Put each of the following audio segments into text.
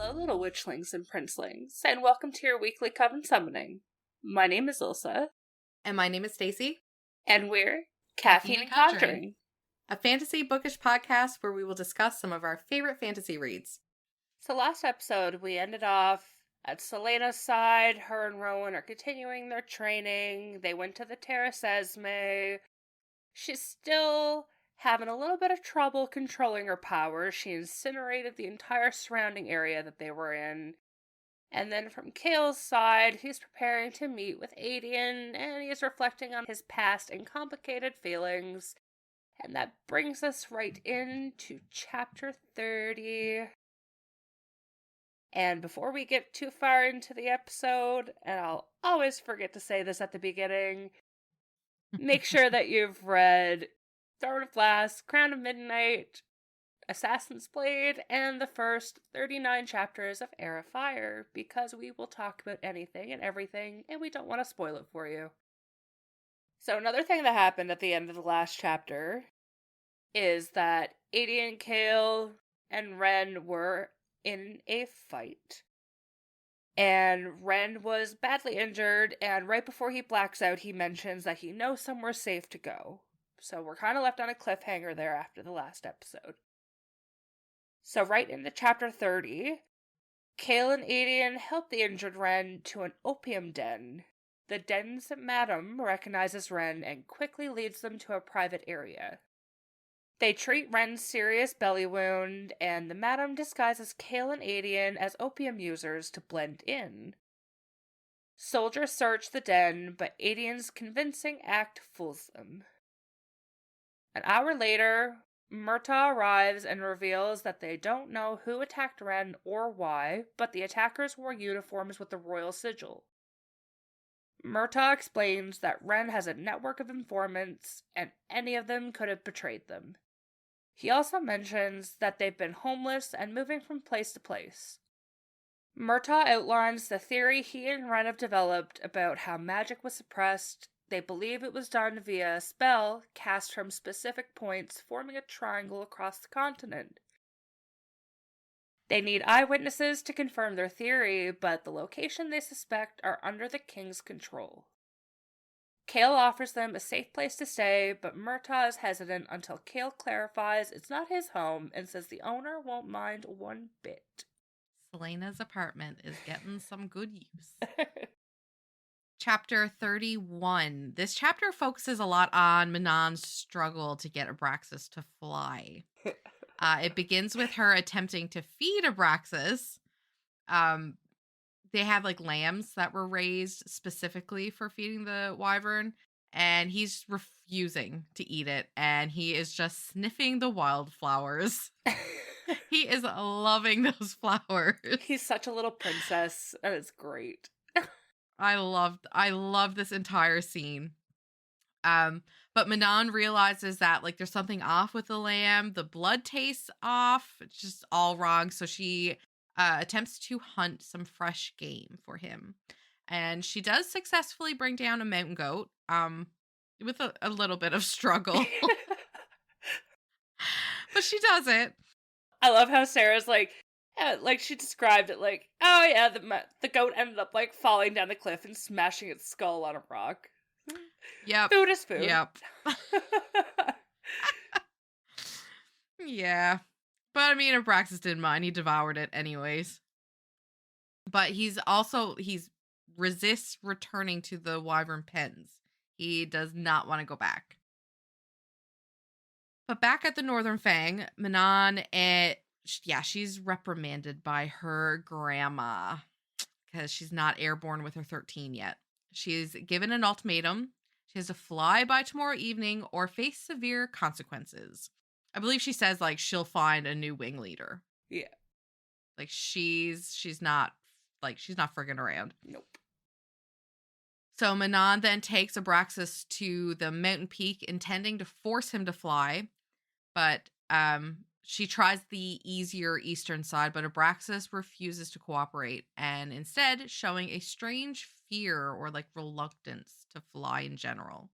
Hello, little witchlings and princelings, and welcome to your weekly Coven Summoning. My name is Ilsa. And my name is Stacy. And we're Caffeine and Conjuring, a fantasy bookish podcast where we will discuss some of our favorite fantasy reads. So last episode, we ended off at Selena's side. Her and Rowan are continuing their training. They went to the Terrace Esme. She's still having a little bit of trouble controlling her powers. She incinerated the entire surrounding area that they were in. And then from Kale's side, he's preparing to meet with Adian, and he is reflecting on his past and complicated feelings. And that brings us right into chapter 30. And before we get too far into the episode, and I'll always forget to say this at the beginning, make sure that you've read Throne of Glass, Crown of Midnight, Assassin's Blade, and the first 39 chapters of Heir of Fire, because we will talk about anything and everything, and we don't want to spoil it for you. So another thing that happened at the end of the last chapter is that Adian, Kale, and Ren were in a fight. And Ren was badly injured, and right before he blacks out, he mentions that he knows somewhere safe to go. So we're kind of left on a cliffhanger there after the last episode. So right into chapter 30, Kale and Adian help the injured Ren to an opium den. The den's madam recognizes Ren and quickly leads them to a private area. They treat Ren's serious belly wound, and the madam disguises Kale and Adian as opium users to blend in. Soldiers search the den, but Adian's convincing act fools them. An hour later, Murtaugh arrives and reveals that they don't know who attacked Ren or why, but the attackers wore uniforms with the royal sigil. Murtaugh explains that Ren has a network of informants, and any of them could have betrayed them. He also mentions that they've been homeless and moving from place to place. Murtaugh outlines the theory he and Ren have developed about how magic was suppressed. They believe it was done via a spell cast from specific points, forming a triangle across the continent. They need eyewitnesses to confirm their theory, but the location they suspect are under the king's control. Kale offers them a safe place to stay, but Murtaugh is hesitant until Kale clarifies it's not his home and says the owner won't mind one bit. Selena's apartment is getting some good use. Chapter 31. This chapter focuses a lot on Manon's struggle to get Abraxas to fly. It begins with her attempting to feed Abraxas. They have like lambs that were raised specifically for feeding the wyvern, and he's refusing to eat it, and he is just sniffing the wildflowers. He is loving those flowers. He's such a little princess, and it's great. I love this entire scene. But Manon realizes that like there's something off with the lamb. The blood tastes off. It's just all wrong. So she attempts to hunt some fresh game for him. And she does successfully bring down a mountain goat, with a little bit of struggle. But she does it. I love how Sarah's like she described it like, oh yeah, the goat ended up like falling down the cliff and smashing its skull on a rock. Yep. Food is food. Yep. Yeah. But I mean, Abraxas didn't mind. He devoured it anyways. But he resists returning to the wyvern pens. He does not want to go back. But back at the Northern Fang, Manon, she's reprimanded by her grandma because she's not airborne with her 13 yet. She's given an ultimatum. She has to fly by tomorrow evening or face severe consequences. I believe she says like she'll find a new wing leader. Yeah. Like she's not friggin' around. Nope. So Manon then takes Abraxas to the mountain peak, intending to force him to fly. But she tries the easier eastern side, but Abraxas refuses to cooperate, and instead showing a strange fear or like reluctance to fly in general.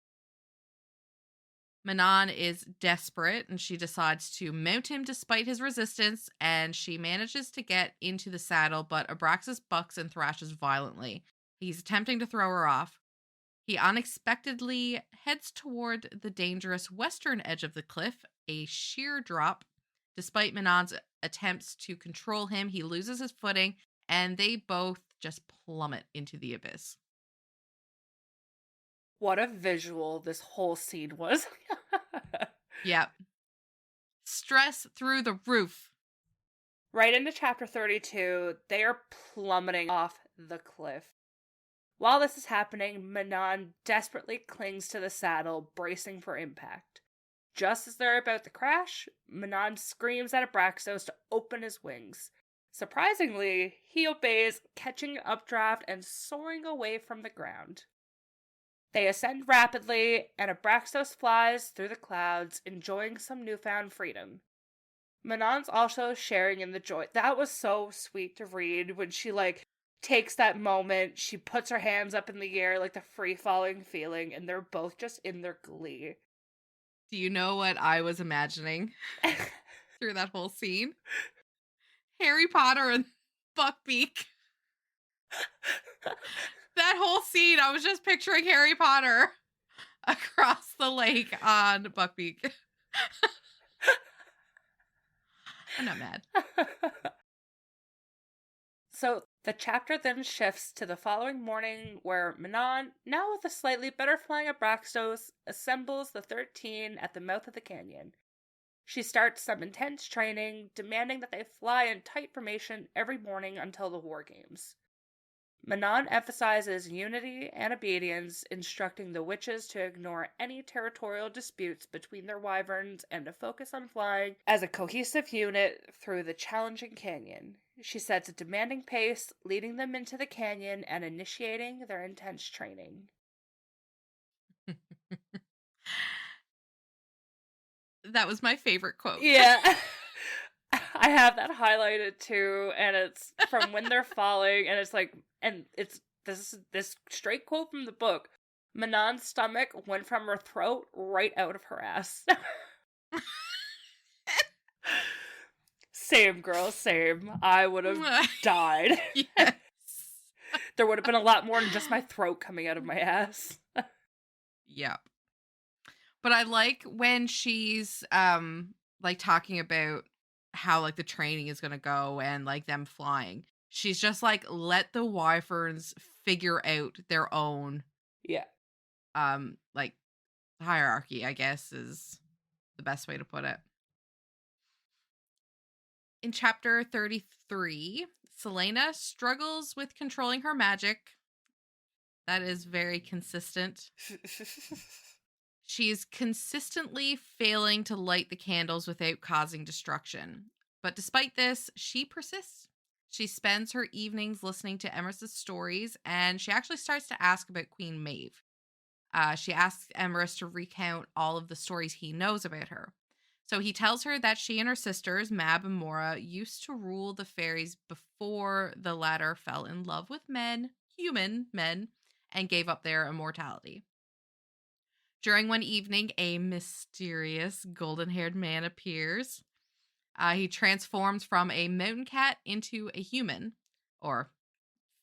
Manon is desperate and she decides to mount him despite his resistance, and she manages to get into the saddle, but Abraxas bucks and thrashes violently. He's attempting to throw her off. He unexpectedly heads toward the dangerous western edge of the cliff, a sheer drop. Despite Manon's attempts to control him, he loses his footing, and they both just plummet into the abyss. What a visual this whole scene was. Yep. Stress through the roof. Right into chapter 32, they are plummeting off the cliff. While this is happening, Manon desperately clings to the saddle, bracing for impact. Just as they're about to crash, Manon screams at Abraxos to open his wings. Surprisingly, he obeys, catching an updraft and soaring away from the ground. They ascend rapidly, and Abraxos flies through the clouds, enjoying some newfound freedom. Manon's also sharing in the joy. That was so sweet to read when she, takes that moment, she puts her hands up in the air, the free-falling feeling, and they're both just in their glee. Do you know what I was imagining through that whole scene? Harry Potter and Buckbeak. That whole scene, I was just picturing Harry Potter across the lake on Buckbeak. I'm not mad. So the chapter then shifts to the following morning, where Manon, now with a slightly better flying Abraxos, assembles the 13 at the mouth of the canyon. She starts some intense training, demanding that they fly in tight formation every morning until the war games. Manon emphasizes unity and obedience, instructing the witches to ignore any territorial disputes between their wyverns and to focus on flying as a cohesive unit through the challenging canyon. She sets a demanding pace, leading them into the canyon and initiating their intense training. That was my favorite quote. Yeah. I have that highlighted too, and it's from when they're falling, and it's this straight quote from the book. Manon's stomach went from her throat right out of her ass. Same, girl, same. I would have died. Yes. There would have been a lot more than just my throat coming out of my ass. Yep. But I like when she's talking about how the training is going to go and them flying. She's just let the wyverns figure out their own hierarchy, I guess is the best way to put it. In chapter 33, Selena struggles with controlling her magic. That is very consistent. She's consistently failing to light the candles without causing destruction. But despite this, she persists. She spends her evenings listening to Emerus's stories, and she actually starts to ask about Queen Maeve. She asks Emerus to recount all of the stories he knows about her. So he tells her that she and her sisters, Mab and Mora, used to rule the fairies before the latter fell in love with human men, and gave up their immortality. During one evening, a mysterious golden-haired man appears. He transforms from a mountain cat into a human. Or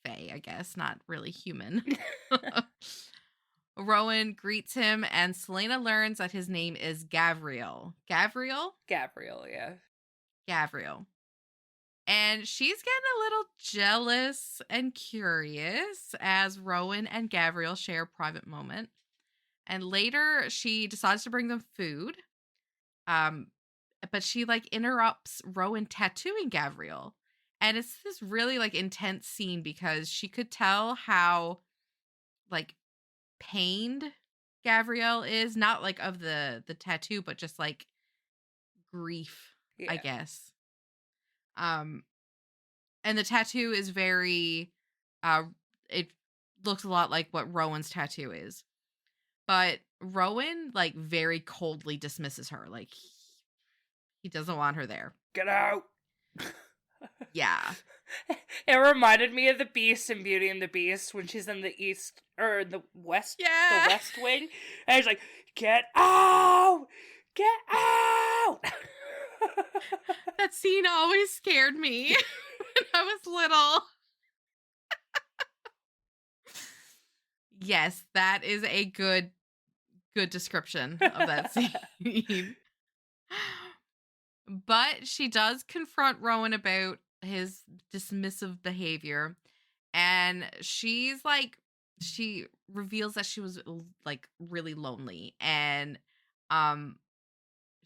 fae, I guess, not really human. Rowan greets him, and Selena learns that his name is Gavriel. Gavriel? Gavriel, yeah. Gavriel. And she's getting a little jealous and curious as Rowan and Gavriel share a private moment. And later, she decides to bring them food. But she, interrupts Rowan tattooing Gavriel. And it's this really, intense scene because she could tell how, pained Gavriel is. Not, of the tattoo, but just, grief, Yeah. I guess. And the tattoo is very, it looks a lot like what Rowan's tattoo is. But Rowan, very coldly dismisses her. He doesn't want her there. Get out! Yeah. It reminded me of the Beast in Beauty and the Beast when she's in the east or the west, Yeah. the west wing, and he's like, "Get out! Get out!" That scene always scared me when I was little. Yes, that is a good description of that scene. But she does confront Rowan about his dismissive behavior, and she reveals that she was like really lonely, and um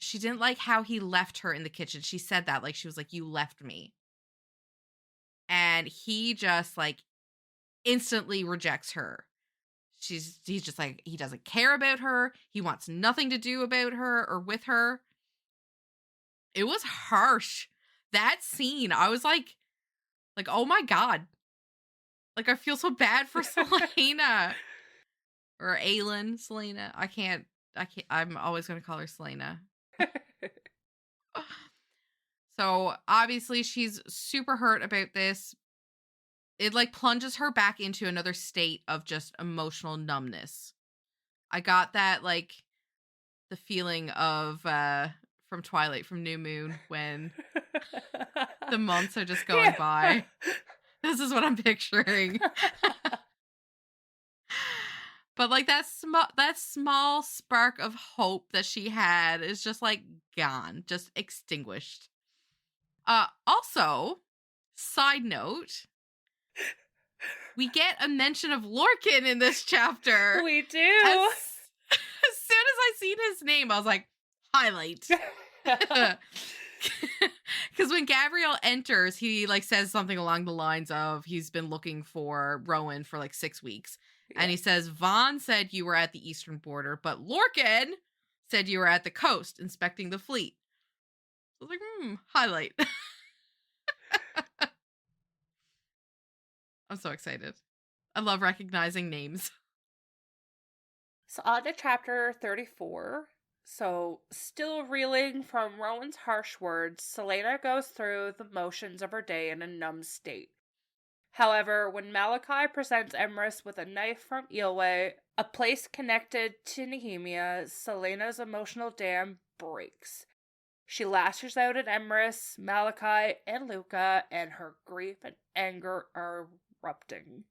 she didn't like how he left her in the kitchen. She said that, like, she was like, "You left me." And he just like instantly rejects her. He's just like, he doesn't care about her. He wants nothing to do about her or with her. It was harsh. That scene, I was like, oh my God. Like, I feel so bad for Selena. Or Aelin, Selena. I'm always going to call her Selena. So, obviously, she's super hurt about this. It, like, plunges her back into another state of just emotional numbness. I got that, like, the feeling of, from Twilight, from New Moon, when the months are just going by. This is what I'm picturing. But like that small spark of hope that she had is just like gone, just extinguished. Also, side note, we get a mention of Lorcan in this chapter. We do. As soon as I seen his name, I was like, highlight. Because when Gabriel enters, he like says something along the lines of he's been looking for Rowan for like 6 weeks. Yeah. And he says, Vaughn said you were at the eastern border, but Lorcan said you were at the coast inspecting the fleet. I was like, highlight. I'm so excited. I love recognizing names. So on to chapter 34. So, still reeling from Rowan's harsh words, Selena goes through the motions of her day in a numb state. However, when Malachi presents Emrys with a knife from Eelway, a place connected to Nehemia, Selena's emotional dam breaks. She lashes out at Emrys, Malachi, and Luca, and her grief and anger are erupting.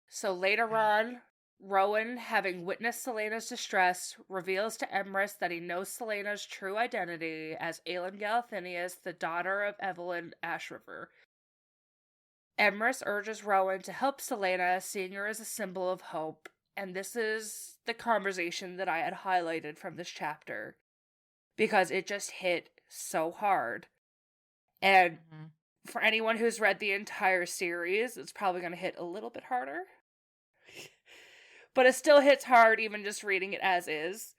So later on, Rowan, having witnessed Selena's distress, reveals to Emrys that he knows Selena's true identity as Aelin Galathinius, the daughter of Evelyn Ashriver. Emrys urges Rowan to help Selena, seeing her as a symbol of hope, and this is the conversation that I had highlighted from this chapter, because it just hit so hard. And for anyone who's read the entire series, it's probably going to hit a little bit harder. But it still hits hard even just reading it as is.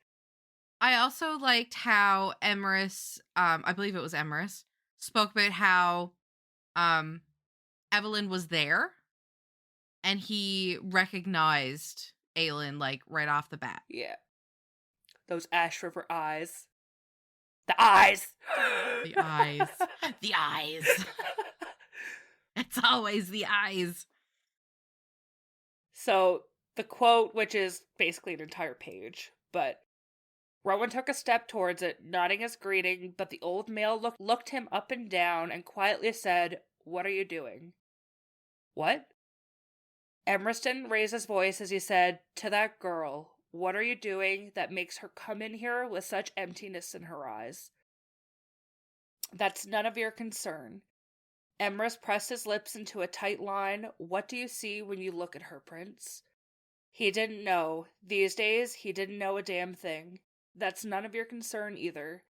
I also liked how Emrys, I believe it was Emrys, spoke about how Evelyn was there and he recognized Aelin like right off the bat. Yeah. Those Ash River eyes. The eyes! The eyes. The eyes. It's always the eyes. So, the quote, which is basically an entire page, but Rowan took a step towards it, nodding his greeting, but the old male looked him up and down and quietly said, "What are you doing?" "What?" Emrys didn't raise his voice as he said, "To that girl, what are you doing that makes her come in here with such emptiness in her eyes?" "That's none of your concern." Emrys pressed his lips into a tight line. "What do you see when you look at her, Prince?" He didn't know. These days, he didn't know a damn thing. "That's none of your concern either."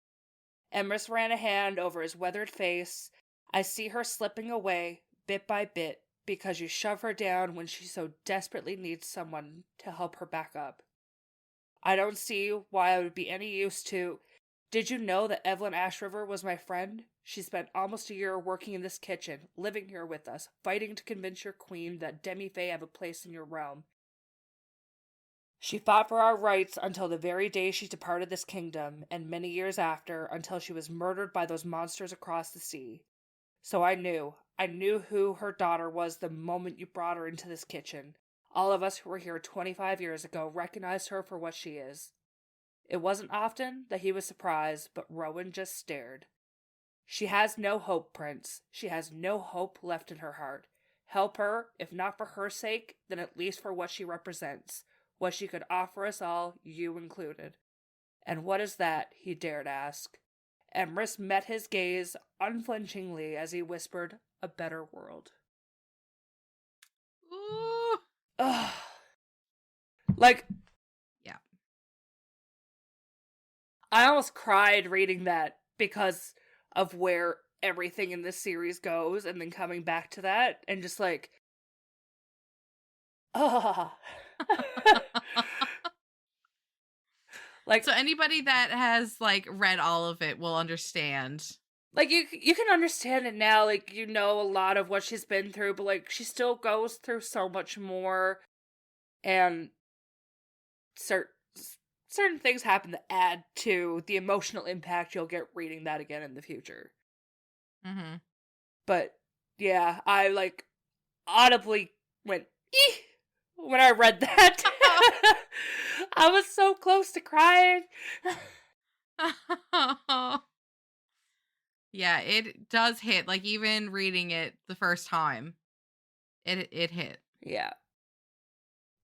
Emrys ran a hand over his weathered face. "I see her slipping away, bit by bit, because you shove her down when she so desperately needs someone to help her back up. I don't see why I would be any use to... Did you know that Evelyn Ashriver was my friend? She spent almost a year working in this kitchen, living here with us, fighting to convince your queen that Demi-Fae have a place in your realm. She fought for our rights until the very day she departed this kingdom, and many years after, until she was murdered by those monsters across the sea. So I knew I knew who her daughter was the moment you brought her into this kitchen. All of us who were here 25 years ago recognized her for what she is. It wasn't often that he was surprised, but Rowan just stared. She has no hope, Prince. She has no hope left in her heart. Help her, if not for her sake, then at least for what she represents. What she could offer us all, you included. And what is that? He dared ask. Emrys met his gaze unflinchingly as he whispered, a better world. Ooh. Ugh. Like, yeah. I almost cried reading that because of where everything in this series goes, and then coming back to that, and just like, ah. Like, so anybody that has like read all of it will understand. Like, you can understand it now, like, you know a lot of what she's been through, but, like, she still goes through so much more, and certain things happen that add to the emotional impact you'll get reading that again in the future. Mm-hmm. But, yeah, I, like, audibly went, eeh, when I read that. I was so close to crying. Yeah, it does hit. Like, even reading it the first time, it hit. Yeah.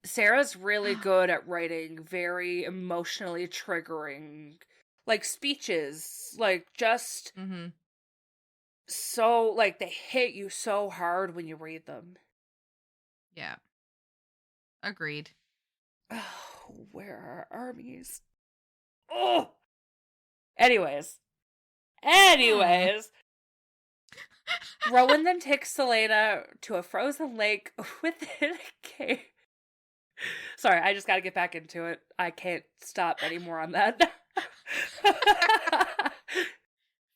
Sarah's really good at writing very emotionally triggering, like, speeches. Like, just so, like, they hit you so hard when you read them. Yeah. Agreed. Oh, where are armies? Oh! Anyways. Rowan then takes Selena to a frozen lake within a cave. Sorry, I just gotta get back into it. I can't stop anymore on that.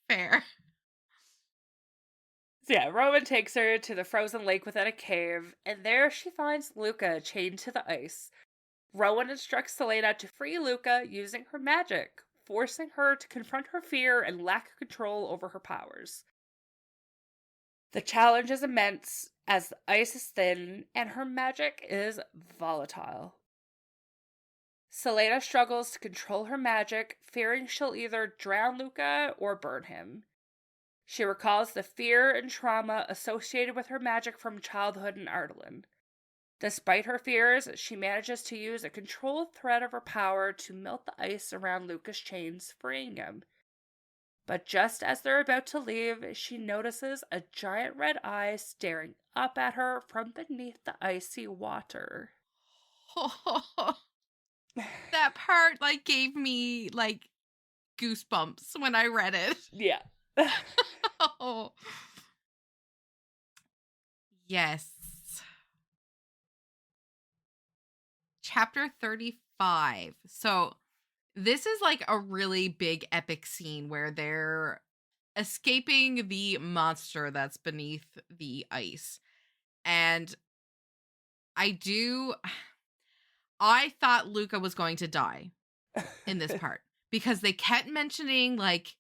Fair. So yeah, Rowan takes her to the frozen lake within a cave, and there she finds Luca chained to the ice. Rowan instructs Selena to free Luca using her magic, forcing her to confront her fear and lack of control over her powers. The challenge is immense, as the ice is thin and her magic is volatile. Selena struggles to control her magic, fearing she'll either drown Luca or burn him. She recalls the fear and trauma associated with her magic from childhood in Ardalan. Despite her fears, she manages to use a controlled thread of her power to melt the ice around Luca's chains, freeing him. But just as they're about to leave, she notices a giant red eye staring up at her from beneath the icy water. That part, like, gave me, like, goosebumps when I read it. Yeah. Oh. Yes. Chapter 35. So this is like a really big epic scene where they're escaping the monster that's beneath the ice. And I thought Luca was going to die in this part because they kept mentioning like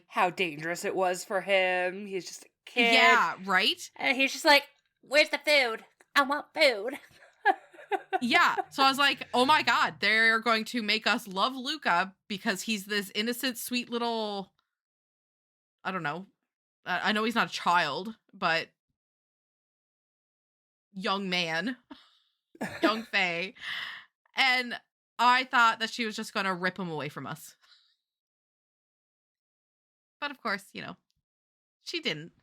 how dangerous it was for him. He's just a kid. Yeah, right? And he's just like, where's the food? I want food. Yeah. So I was like, oh my God, they're going to make us love Luca because he's this innocent, sweet little, I don't know. I know he's not a child, but young man, young fae. And I thought that she was just going to rip him away from us. But of course, you know, she didn't.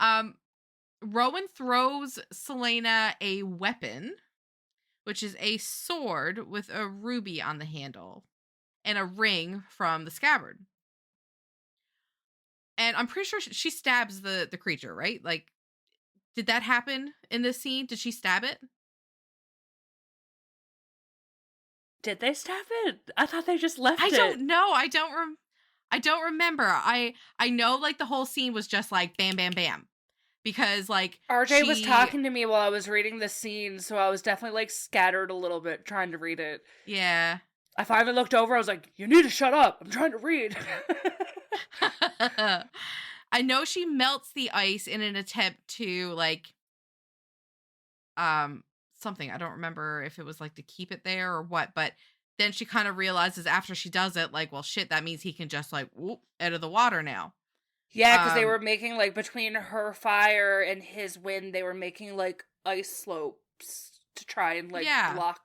Rowan throws Selena a weapon, which is a sword with a ruby on the handle and a ring from the scabbard. And I'm pretty sure she stabs the creature, right? Like, did that happen in this scene? Did she stab it? Did they stab it? I thought they just left it. I don't know. I don't remember. I know, like, the whole scene was just like bam, bam, bam. Because, like, RJ was talking to me while I was reading the scene, so I was definitely, like, scattered a little bit trying to read it. Yeah. I finally looked over, I was like, you need to shut up. I'm trying to read. I know she melts the ice in an attempt to like something. I don't remember if it was like to keep it there or what, but then she kind of realizes after she does it, like, well, shit, that means he can just like whoop out of the water now. Yeah, because they were making, like, between her fire and his wind, they were making, like, ice slopes to try and, like, block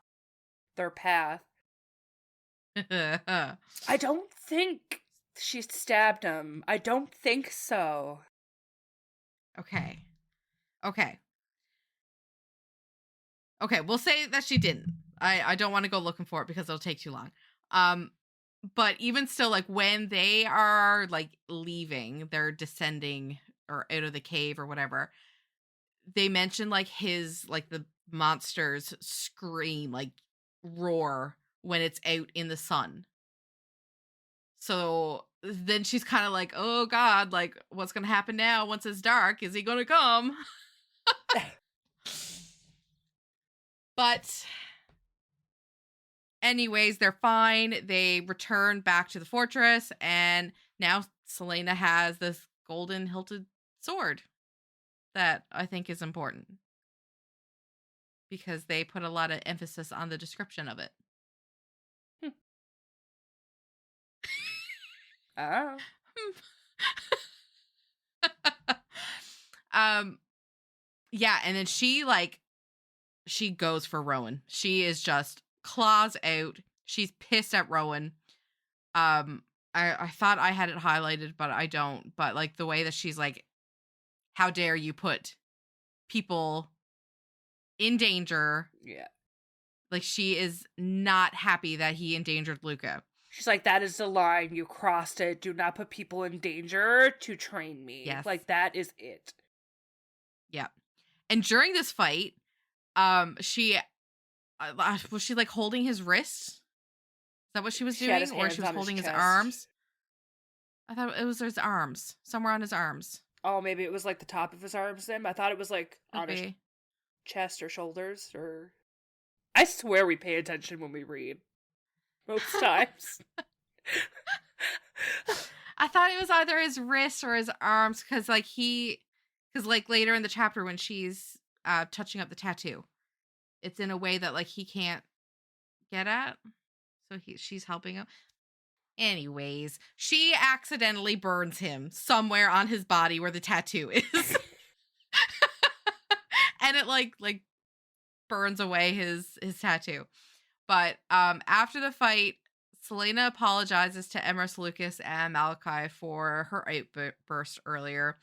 their path. I don't think she stabbed him. I don't think so. Okay, we'll say that she didn't. I don't want to go looking for it because it'll take too long. But even still, like, when they are like leaving, they're descending or out of the cave or whatever, they mention like his, like, the monsters scream, like, roar when it's out in the sun. So then she's kind of like, oh God, like, what's gonna happen now once it's dark? Is he gonna come? But anyways, they're fine. They return back to the fortress, and now Selena has this golden hilted sword that I think is important because they put a lot of emphasis on the description of it. Oh. Yeah, and then she goes for Rowan. She is just claws out. She's pissed at Rowan. I thought I had it highlighted, but I don't. But like the way that she's like, how dare you put people in danger? Yeah. Like, she is not happy that he endangered Luca. She's like, that is the line. You crossed it. Do not put people in danger to train me. Yes. Like, that is it. Yeah. And during this fight, she was she like holding his wrist? Is that what she was doing? Or she was holding his arms? I thought it was his arms. Somewhere on his arms. Oh, maybe it was like the top of his arms then. I thought it was like on his chest or shoulders or... I swear we pay attention when we read. Most times. I thought it was either his wrist or his arms because like later in the chapter when she's touching up the tattoo, it's in a way that like he can't get at. So she's helping him. Anyways, she accidentally burns him somewhere on his body where the tattoo is. And it like burns away his tattoo. But after the fight, Selena apologizes to Emrys, Lucas, and Malachi for her outburst earlier.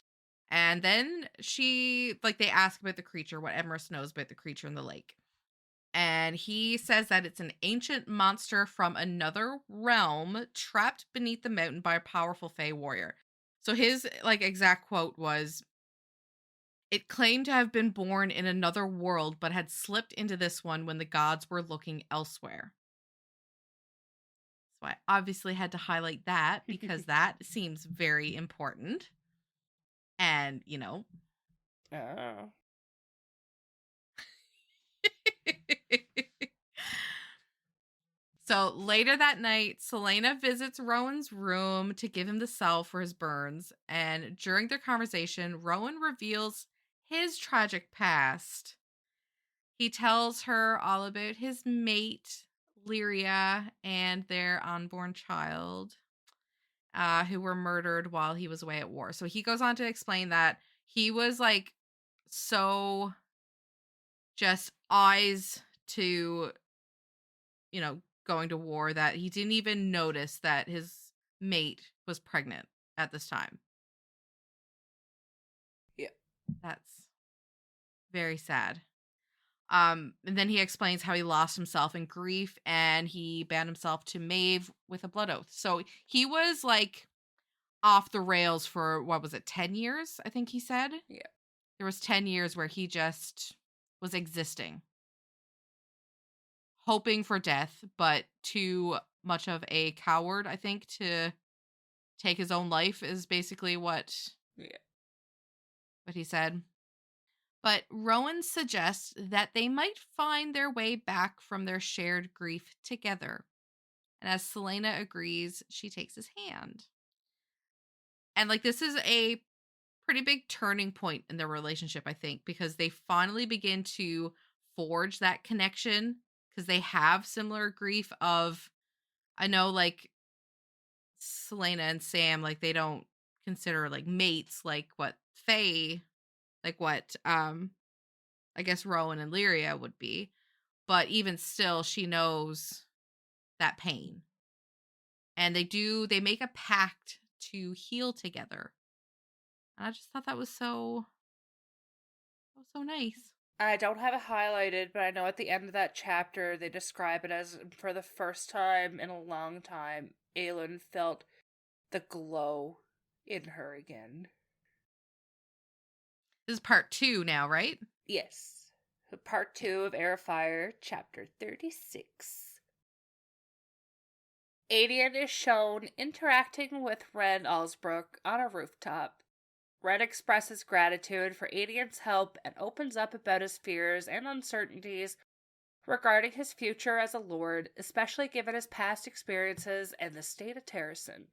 And then they ask about the creature, what Emrys knows about the creature in the lake. And he says that it's an ancient monster from another realm trapped beneath the mountain by a powerful Fey warrior. So his exact quote was, it claimed to have been born in another world, but had slipped into this one when the gods were looking elsewhere. So I obviously had to highlight that because that seems very important. And, Oh. So later that night, Selena visits Rowan's room to give him the salve for his burns. And during their conversation, Rowan reveals his tragic past. He tells her all about his mate, Lyria, and their unborn child, who were murdered while he was away at war. So he goes on to explain that he was so just eyes to, going to war that he didn't even notice that his mate was pregnant at this time. Yeah. That's very sad. And then he explains how he lost himself in grief and he bound himself to Maeve with a blood oath. So he was off the rails for, 10 years? I think he said. Yeah. There was 10 years where he just was existing, hoping for death, but too much of a coward, I think, to take his own life is basically what he said. But Rowan suggests that they might find their way back from their shared grief together. And as Selena agrees, she takes his hand. And this is a pretty big turning point in their relationship, I think, because they finally begin to forge that connection because they have similar grief of, I know, like, Selena and Sam, like, they don't consider, like, mates like what Faye, like what, I guess Rowan and Lyria would be. But even still, she knows that pain. And they make a pact to heal together. And I just thought that was so nice. I don't have it highlighted, but I know at the end of that chapter they describe it as, for the first time in a long time, Aelin felt the glow in her again. This is part 2 now, right? Yes. Part 2 of Heir of Fire, chapter 36. Aedion is shown interacting with Ren Allsbrook on a rooftop. Ren expresses gratitude for Aedion's help and opens up about his fears and uncertainties regarding his future as a lord, especially given his past experiences and the state of Terrasen.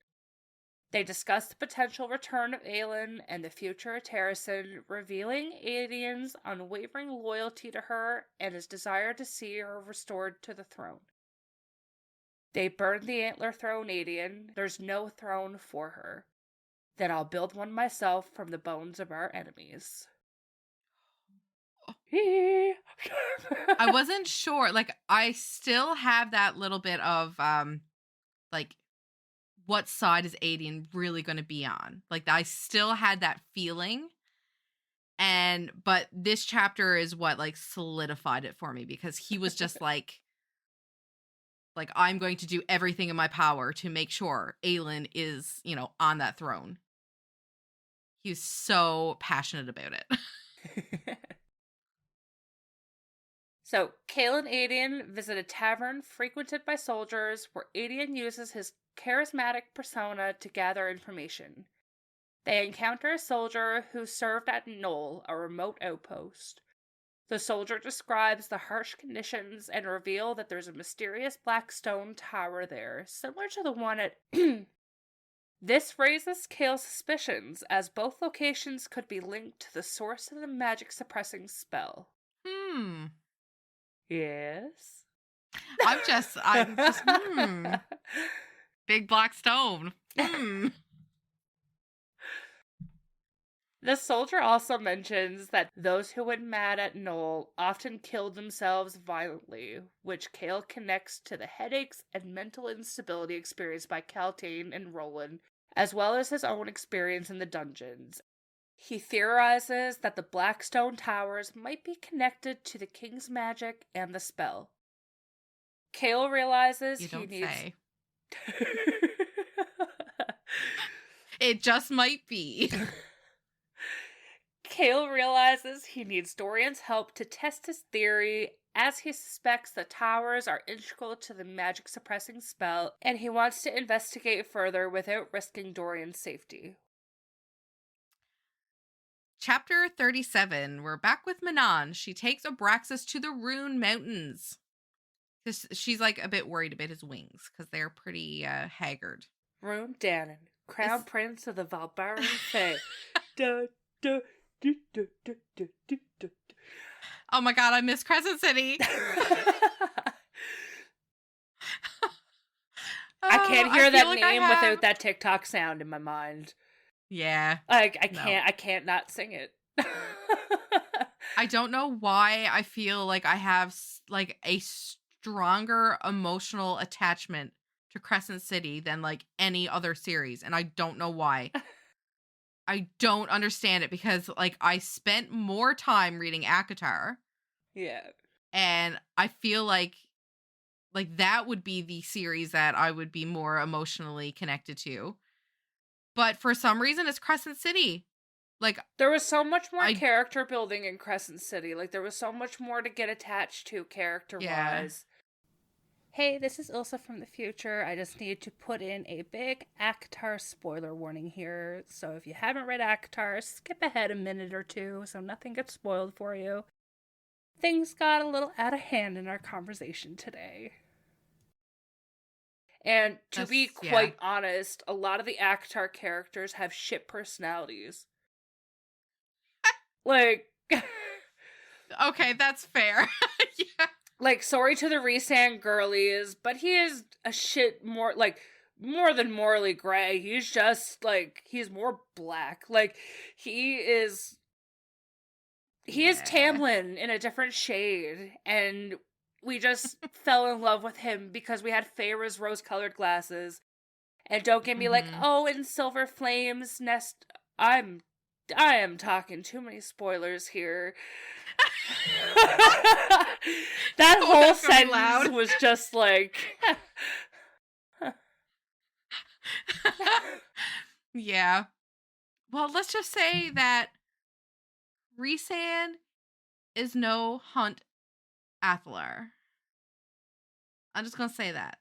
They discuss the potential return of Aelin and the future of Terrasen, revealing Aedion's unwavering loyalty to her and his desire to see her restored to the throne. They burn the antler throne, Aedion. There's no throne for her. Then I'll build one myself from the bones of our enemies. I wasn't sure. Like, I still have that little bit of, like, what side is Aedion really going to be on? Like, I still had that feeling. But this chapter is what, like, solidified it for me, because he was just like, I'm going to do everything in my power to make sure Aelin is, on that throne. He was so passionate about it. So, Kael and Aedion visit a tavern frequented by soldiers where Aedion uses his charismatic persona to gather information. They encounter a soldier who served at Knoll, a remote outpost. The soldier describes the harsh conditions and reveal that there's a mysterious black stone tower there, similar to the one at This raises Kael's suspicions, as both locations could be linked to the source of the magic suppressing spell. Yes? I'm just Big black stone. The soldier also mentions that those who went mad at Knoll often killed themselves violently, which Kael connects to the headaches and mental instability experienced by Kaltain and Roland, as well as his own experience in the dungeons. He theorizes that the Blackstone Towers might be connected to the king's magic and the spell. Kael realizes You don't he needs... say. It just might be. Kael realizes he needs Dorian's help to test his theory, as he suspects the towers are integral to the magic suppressing spell, and he wants to investigate further without risking Dorian's safety. Chapter 37. We're back with Manon. She takes Abraxas to the Rune Mountains. She's like a bit worried about his wings because they're pretty haggard. Rune Dannon, Crown Prince of the Valbaran Fae. Da, da, do, do, do, do, do, do. Oh my god, I miss Crescent City. I can't hear that name without that TikTok sound in my mind. Yeah. I can't not sing it. I don't know why I feel like I have like a stronger emotional attachment to Crescent City than like any other series, and I don't know why. I don't understand it, because like I spent more time reading ACOTAR. Yeah. And I feel like that would be the series that I would be more emotionally connected to. But for some reason it's Crescent City. Like, there was so much more character building in Crescent City. Like, there was so much more to get attached to character-wise. Yeah. Hey, this is Ilsa from the future. I just need to put in a big ACOTAR spoiler warning here. So if you haven't read ACOTAR, skip ahead a minute or two so nothing gets spoiled for you. Things got a little out of hand in our conversation today. And to be quite honest, a lot of the ACOTAR characters have shit personalities. Like, Okay, that's fair. Yeah. like, sorry to the Rhysand girlies, but he is a shit more, like, more than morally gray. He's just, like, he's more black. Like, he is Yeah. Tamlin in a different shade, and we just fell in love with him because we had Feyre's rose-colored glasses. And don't get me like, oh, in Silver Flames Nest, I am talking too many spoilers here. That whole sentence was just like... Yeah. Well, let's just say that Rhysand is no Hunt Athalar. I'm just gonna say that.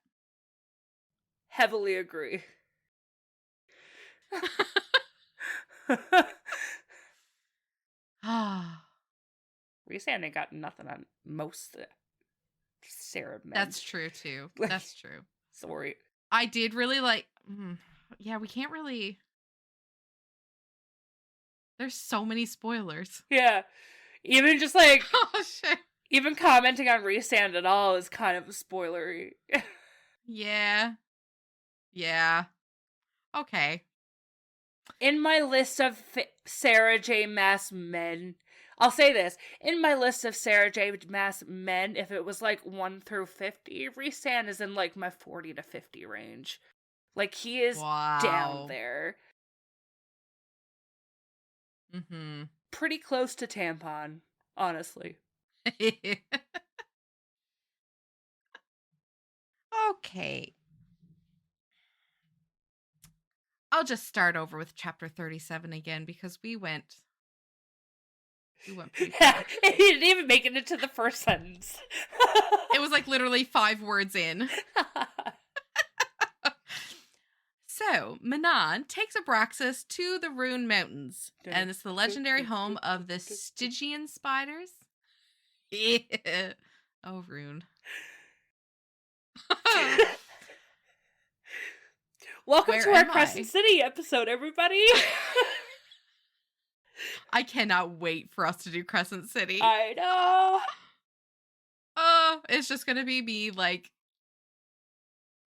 Heavily agree. Rhysand ain't got nothing on most Sarah men. That's true too. That's true. Sorry. I did really like. Yeah, we can't really. There's so many spoilers. Yeah, even just like oh shit. Even commenting on Rhysand at all is kind of spoilery. Yeah. Yeah. Okay. In my list of Sarah J. Maas men, I'll say this. In my list of Sarah J. Maas men, if it was like 1 through 50, Rhysand is in like my 40 to 50 range. Like, he is down there. Mm-hmm. Pretty close to Tampon, honestly. Okay. I'll just start over with chapter 37 again because we went pretty far. He didn't even make it into the first sentence. It was like literally 5 words in. So, Manon takes Abraxas to the Rune Mountains, and it's the legendary home of the Stygian spiders. Yeah. Oh, Rune. Welcome to our Crescent City episode, everybody. I cannot wait for us to do Crescent City. I know. It's just gonna be me, like,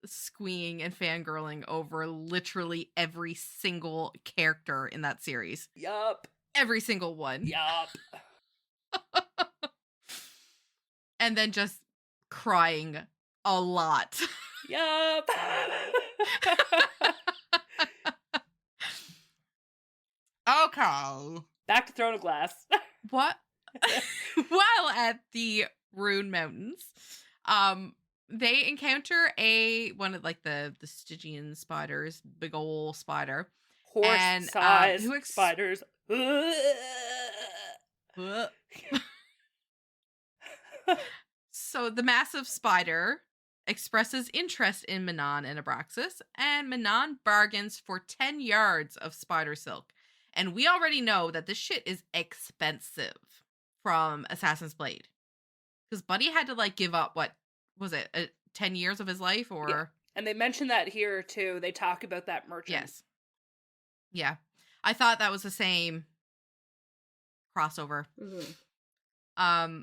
squeeing and fangirling over literally every single character in that series. Yup. Every single one. Yup. And then just crying a lot. Yup. Okay. Back to Throne of Glass. What? While at the Rune Mountains, they encounter one of like the Stygian spiders, big ol' spider. Horse-sized spiders. So the massive spider expresses interest in Manon and Abraxas, and Manon bargains for 10 yards of spider silk. And we already know that this shit is expensive from Assassin's Blade. Because Buddy had to, like, give up, what was it, 10 years of his life, or... Yeah. And they mention that here, too. They talk about that merchant. Yes. Yeah. I thought that was the same crossover. Mm-hmm.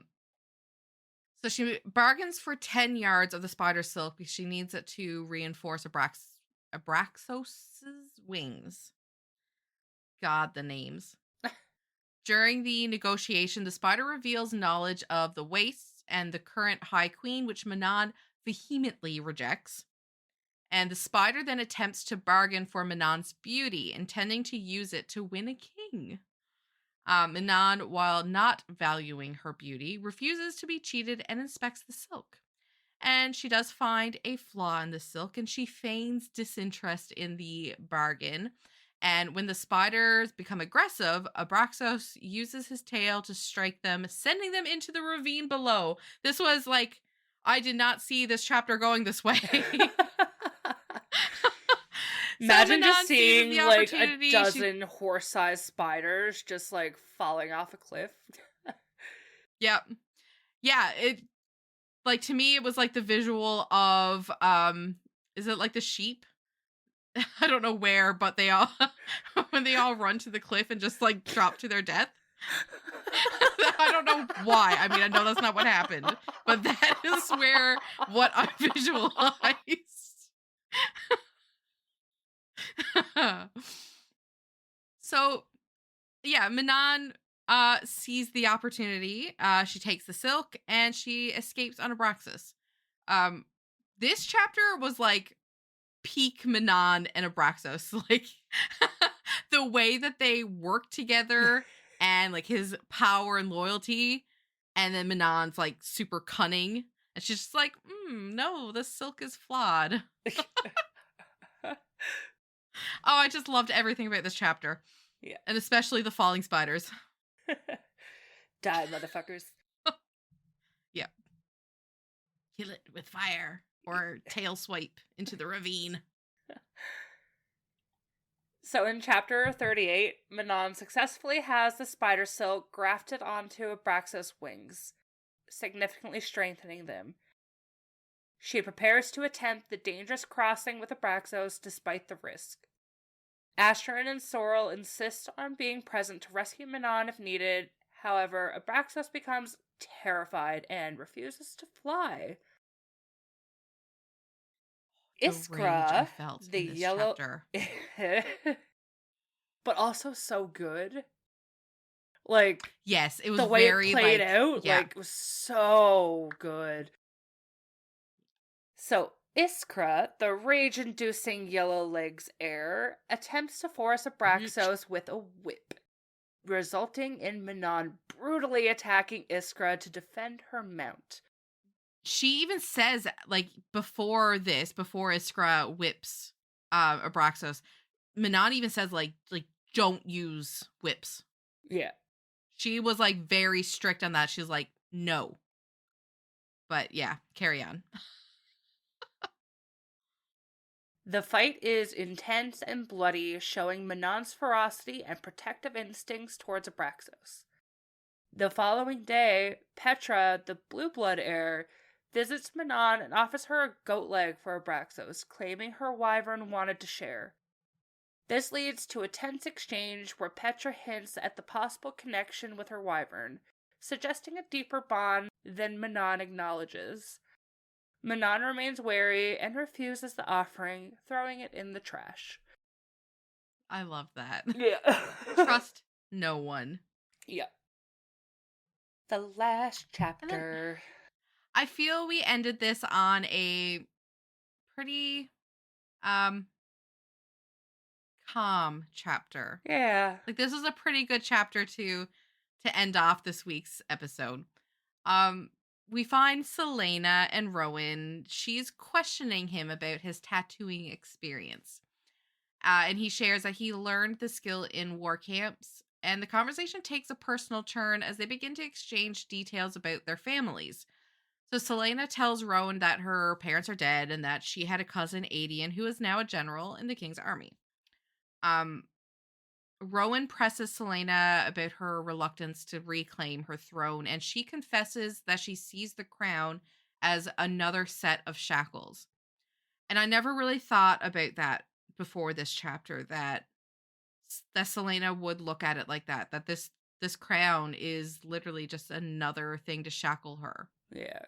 So she bargains for 10 yards of the spider silk because she needs it to reinforce Abraxos' wings. God, the names. During the negotiation, the spider reveals knowledge of the wastes and the current High Queen, which Manon vehemently rejects. And the spider then attempts to bargain for Manon's beauty, intending to use it to win a king. Manon, while not valuing her beauty, refuses to be cheated and inspects the silk. And she does find a flaw in the silk, and she feigns disinterest in the bargain. And when the spiders become aggressive, Abraxos uses his tail to strike them, sending them into the ravine below. This was like, I did not see this chapter going this way. Imagine just seeing like a dozen horse-sized spiders just like falling off a cliff. Yep. Yeah, it like to me it was like the visual of is it like the sheep? I don't know where, but they all when they all run to the cliff and just like drop to their death. I don't know why. I mean, I know that's not what happened, but that is what I visualized. So, yeah, Manon sees the opportunity. She takes the silk and she escapes on Abraxas. Um, this chapter was like peak Manon and Abraxos. Like the way that they work together and like his power and loyalty. And then Manon's like super cunning. And she's just like, no, the silk is flawed. Oh, I just loved everything about this chapter. Yeah. And especially the falling spiders. Die, motherfuckers. Yep. Kill it with fire or tail swipe into the ravine. So in chapter 38, Manon successfully has the spider silk grafted onto Abraxas' wings, significantly strengthening them. She prepares to attempt the dangerous crossing with Abraxos despite the risk. Astrid and Sorrel insist on being present to rescue Manon if needed. However, Abraxos becomes terrified and refuses to fly. Iskra, the yellow, but also so good. Like, yes, it was the way very it played like, out. Yeah. Like, it was so good. So Iskra, the rage-inducing yellow legs heir, attempts to force Abraxos with a whip, resulting in Manon brutally attacking Iskra to defend her mount. She even says, like, before Iskra whips Abraxos, Manon even says, like, don't use whips. Yeah. She was, like, very strict on that. She's like, no. But, yeah, carry on. The fight is intense and bloody, showing Manon's ferocity and protective instincts towards Abraxos. The following day, Petra, the Blue Blood heir, visits Manon and offers her a goat leg for Abraxos, claiming her wyvern wanted to share. This leads to a tense exchange where Petra hints at the possible connection with her wyvern, suggesting a deeper bond than Manon acknowledges. Manon remains wary and refuses the offering, throwing it in the trash. I love that. Yeah. Trust no one. Yeah. The last chapter. I feel we ended this on a pretty calm chapter. Yeah. Like, this is a pretty good chapter to end off this week's episode. We find Selena and Rowan. She's questioning him about his tattooing experience. And he shares that he learned the skill in war camps. And the conversation takes a personal turn as they begin to exchange details about their families. So Selena tells Rowan that her parents are dead and that she had a cousin, Adian, who is now a general in the king's army. Rowan presses Selena about her reluctance to reclaim her throne, and she confesses that she sees the crown as another set of shackles. And I never really thought about that before this chapter, that Selena would look at it like that this crown is literally just another thing to shackle her. Yeah.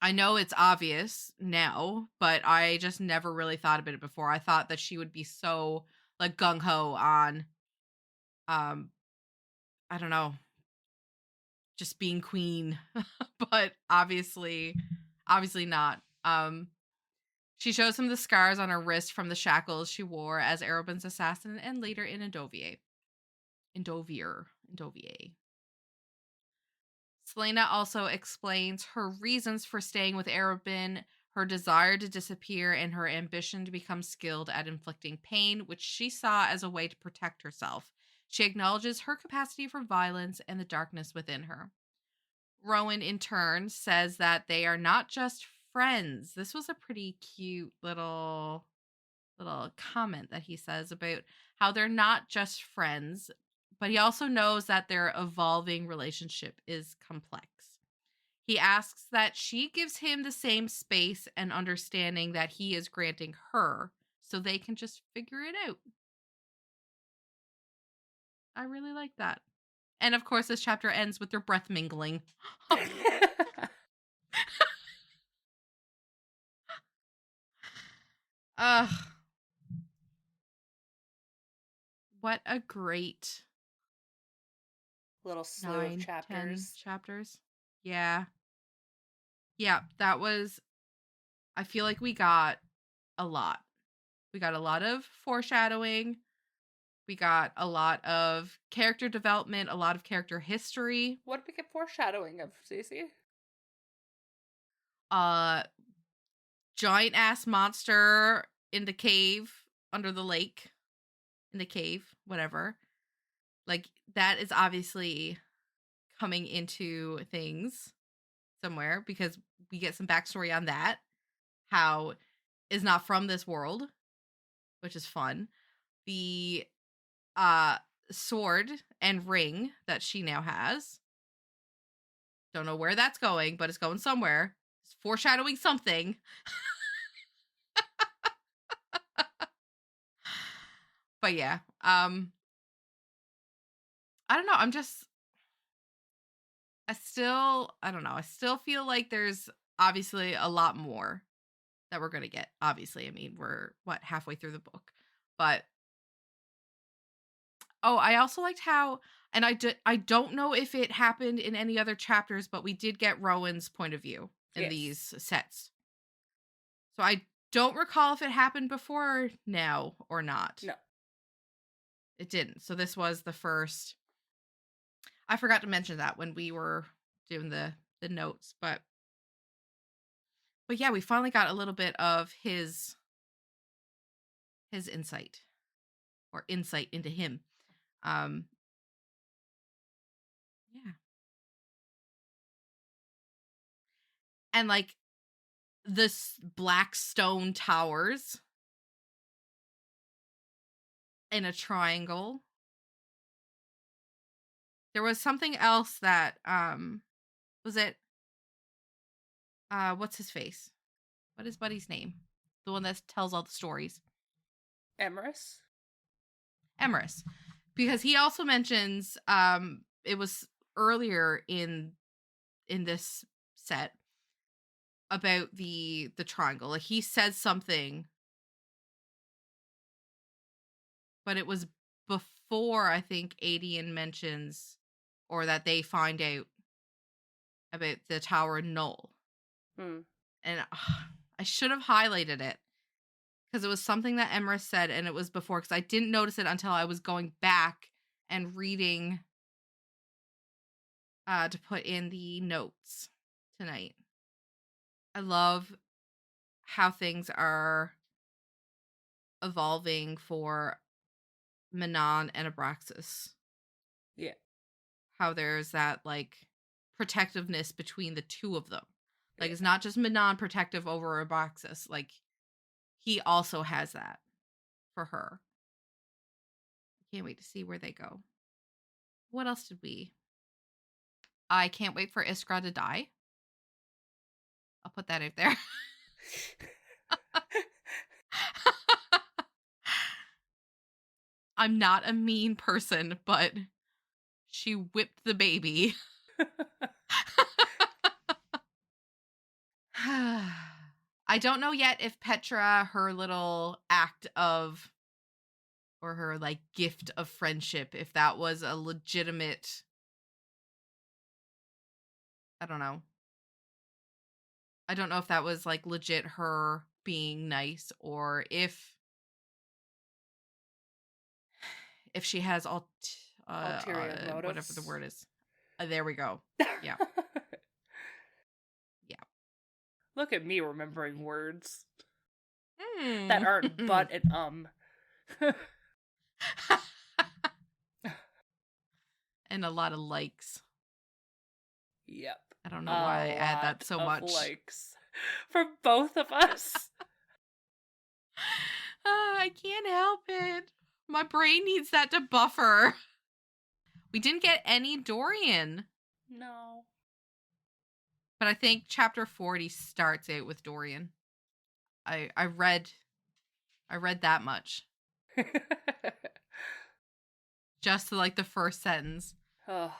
I know it's obvious now, but I just never really thought about it before. I thought that she would be so like gung-ho on I don't know, just being queen. But obviously not. She shows him the scars on her wrist from the shackles she wore as Arobyn's assassin and later in Endovier. Selena also explains her reasons for staying with Arobyn, her desire to disappear, and her ambition to become skilled at inflicting pain, which she saw as a way to protect herself. She acknowledges her capacity for violence and the darkness within her. Rowan, in turn, says that they are not just friends. This was a pretty cute little comment that he says about how they're not just friends, but he also knows that their evolving relationship is complex. He asks that she gives him the same space and understanding that he is granting her so they can just figure it out. I really like that. And of course, this chapter ends with their breath mingling. Ugh. What a great Little slew of 10 chapters. chapters. Yeah. Yeah, that was, I feel like we got a lot. We got a lot of foreshadowing. We got a lot of character development, a lot of character history. What did we get foreshadowing of, Cece? Giant ass monster in the cave, under the lake, in the cave, whatever. Like, that is obviously coming into things somewhere, because we get some backstory on that. How is not from this world, which is fun. The sword and ring that she now has. Don't know where that's going, but it's going somewhere. It's foreshadowing something. But yeah, I don't know. I don't know. I still feel like there's obviously a lot more that we're going to get. Obviously, I mean, we're halfway through the book. But oh, I also liked how, and I don't know if it happened in any other chapters, but we did get Rowan's point of view in these sets. So I don't recall if it happened before now or not. No. It didn't. So this was the first. I forgot to mention that when we were doing the notes, but yeah, we finally got a little bit of his insight, or insight into him. Yeah. And like this black stone towers in a triangle. There was something else that was it what's his face? What is Buddy's name? The one that tells all the stories. Emerus. Because he also mentions it was earlier in this set about the triangle. Like, he said something, but it was before, I think, Adian mentions, or that they find out about the Tower of Null. And I should have highlighted it, because it was something that Emerus said, and it was before, because I didn't notice it until I was going back and reading to put in the notes tonight. I love how things are evolving for Manon and Abraxas. Yeah. How there's that, like, protectiveness between the two of them. Like, it's not just Manon protective over Abraxas. Like, he also has that for her. I can't wait to see where they go. What else did we? I can't wait for Iskra to die. I'll put that out there. I'm not a mean person, but she whipped the baby. I don't know yet if Petra, her little act of, or her, like, gift of friendship, if that was a legitimate, I don't know. I don't know if that was, like, legit her being nice, or if she has ulterior motives, whatever the word is. There we go. Yeah. Yeah. Look at me remembering words that aren't but and and a lot of likes. Yep. I don't know why I add that so much. Likes for both of us. I can't help it. My brain needs that to buffer. We didn't get any Dorian. No. But I think chapter 40 starts out with Dorian. I read that much. Just like the first sentence. Oh.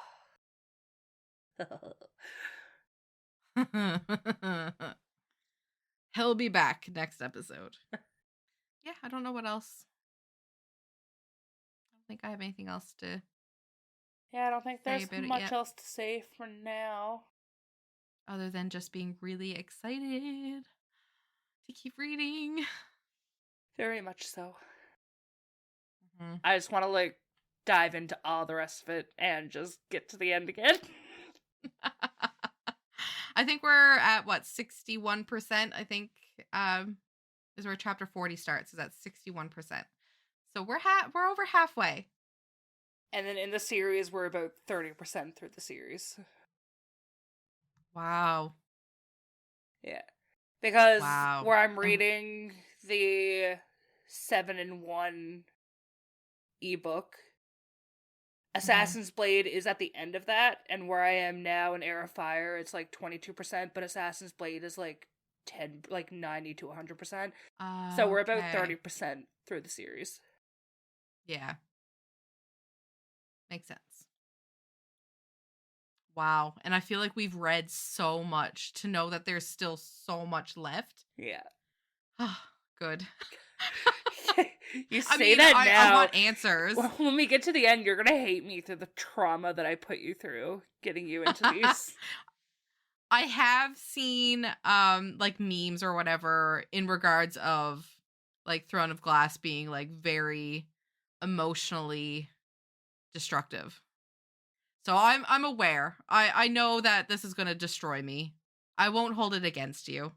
He'll be back next episode. Yeah, I don't know what else. I don't think I have anything else to Yeah, I don't think say there's about it much yet, else to say for now. other than just being really excited to keep reading. Very much so. Mhm. I just want to, like, dive into all the rest of it and just get to the end again. I think we're at what, 61%, I think, is where chapter 40 starts, is at 61%. So we're over halfway. And then in the series, we're about 30% through the series. Wow. Yeah. Because Wow. where I'm reading the 7-in-1 ebook, Assassin's Blade is at the end of that, and where I am now in Heir of Fire, it's like 22%, but Assassin's Blade is like 90 to 100%. So we're about Okay. 30% through the series. Yeah. Makes sense. Wow. And I feel like we've read so much to know that there's still so much left. Yeah. Good. You I say mean, that I now. want answers. When we get to the end, you're gonna hate me through the trauma that I put you through getting you into these. I have seen like memes or whatever in regards of like Throne of Glass being like very emotionally destructive. So I'm aware. I know that this is going to destroy me. I won't hold it against you.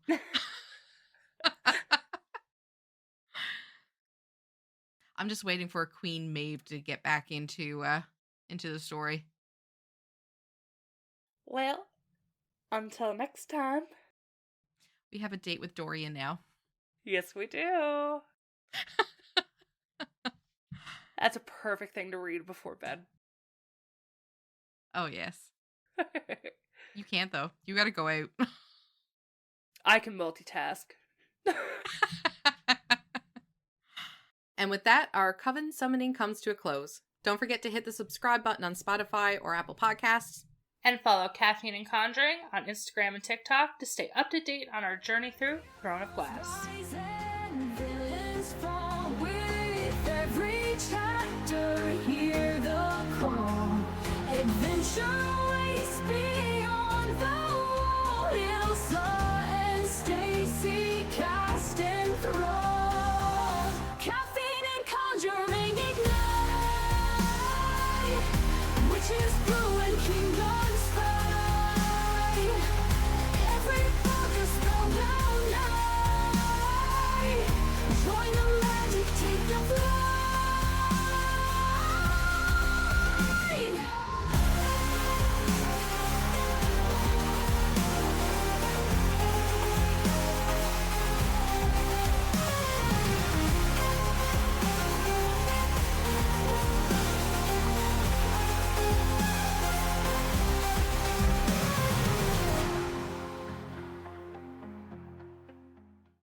I'm just waiting for Queen Maeve to get back into the story. Well, until next time. We have a date with Dorian now. Yes, we do. That's a perfect thing to read before bed. Oh, yes. You can't, though. You gotta go out. I can multitask. And with that, our coven summoning comes to a close. Don't forget to hit the subscribe button on Spotify or Apple Podcasts. And follow Caffeine and Conjuring on Instagram and TikTok to stay up to date on our journey through Throne of Glass. Adventure waits beyond the wall. Ilsa and Stacy casting through.